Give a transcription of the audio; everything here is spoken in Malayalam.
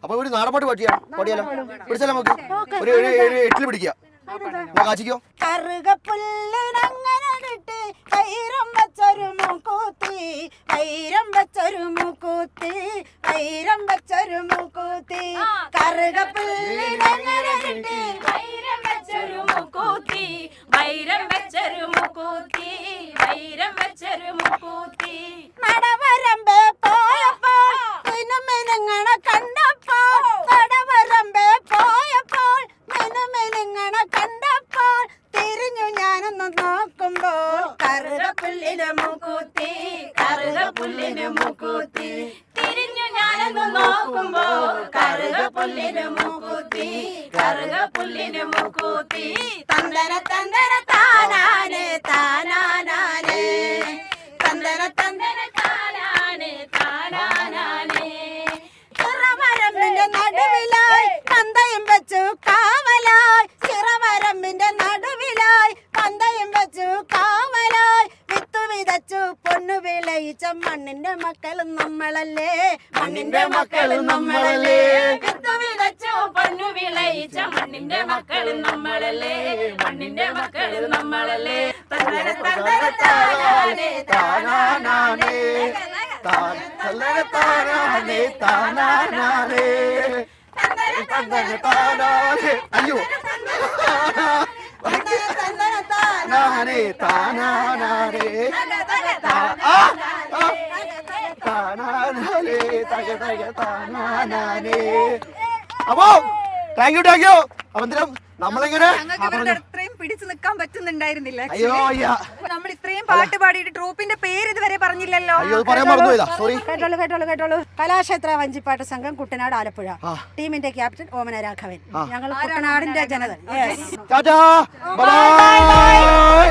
അപ്പൊ ഒരു നാടൻ പാട്ട് പാടിയാലോ? പിടിച്ചാലോ നമുക്ക്? ഒരു 8 പിടിക്കുക. കാച്ചിക്കോ? കറുകപ്പുല്ലിനങ്ങനെ കിട്ടി വൈരം വെച്ചൊരു മൂക്കൂത്തി, വൈരം വെച്ചൊരു മൂക്കൂത്തി, വൈരം വെച്ചൊരു മൂക്കൂത്തി. കറുകപ്പുല്ലിനങ്ങനെ കിട്ടി വൈരം വെച്ചൊരു മൂക്കൂത്തി, വൈരം വെച്ചൊരു മൂക്കൂത്തി, വൈരം വെച്ചൊരു മൂക്കൂത്തി. നടവരമ്പേ പോയപ്പോൾ മിനുമിനുങ്ങണ കണ്ടപ്പോൾ, നടവരമ്പേ പോയപ്പോൾ മിനുമിനുങ്ങണ കണ്ടപ്പോൾ തിരിഞ്ഞു ഞാനൊന്ന് നോക്കുമ്പോൾ കറുകപ്പുല്ലിന് മൂക്കൂത്തി, കറുകപ്പുല്ലിന് മൂക്കൂത്തി. തിരിഞ്ഞു ഞാനൊന്ന് നോക്കുമ്പോൾ കറുകപ്പുല്ലിന് മൂക്കൂത്തി, കറുകപ്പുല്ലിന് മൂക്കൂത്തി. തന്തന തന്തന താനാനേ താനാനാനേ, തന്തന തന്തന താനാനേ താനാനേ. ചിറവരമ്പിന്റെ നടുവിലായി പന്തയും വെച്ചു കാവലായി, ചിറവരമ്പിന്റെ നടുവിലായി പന്തയും വെച്ചു കാവലായി. വിത്തു വിതച്ചു പൊന്നു വിളയിച്ച മണ്ണിന്റെ മക്കളും നമ്മളല്ലേ, മണ്ണിന്റെ മക്കളും നമ്മളല്ലേ. വിത്തു വിതച്ചു പൊന്നു വിളയിച്ച മണ്ണിന്റെ മക്കളും നമ്മളല്ലേ, മണ്ണിന്റെ മക്കളും നമ്മളല്ലേ. തന്തന തന്തന താനാനേ താനാനാനേ, തന്തന താനാനേ താനാനാനേ, തന്തന താനാനേ. അയ്യോ, തന്തന താനാനേ താനാനാനേ, താനാനാനേ, തക തക താനാനാനേ. അപ്പൊ താങ്ക് യു. അപ്പൊ എന്തിനാ നമ്മളിങ്ങനെ ഇത്രയും പിടിച്ചു നിൽക്കാൻ പറ്റുന്നുണ്ടായിരുന്നില്ല. അയ്യോ അയ്യ, നമ്മൾ ഇത്രയും പാട്ട് പാടിയിട്ട് ട്രൂപ്പിന്റെ പേര് ഇതുവരെ പറഞ്ഞില്ലല്ലോ. അയ്യോ പറയാൻ മറന്നുപോയതാ, സോറി. കേട്ടോളൂ. കലാക്ഷേത്ര വഞ്ചിപ്പാട്ട് സംഘം കുട്ടനാട് ആലപ്പുഴ. ടീമിന്റെ ക്യാപ്റ്റൻ ഓമന രാഘവൻ. ഞങ്ങൾ കുട്ടനാടിന്റെ ജനത. Tata, bye by.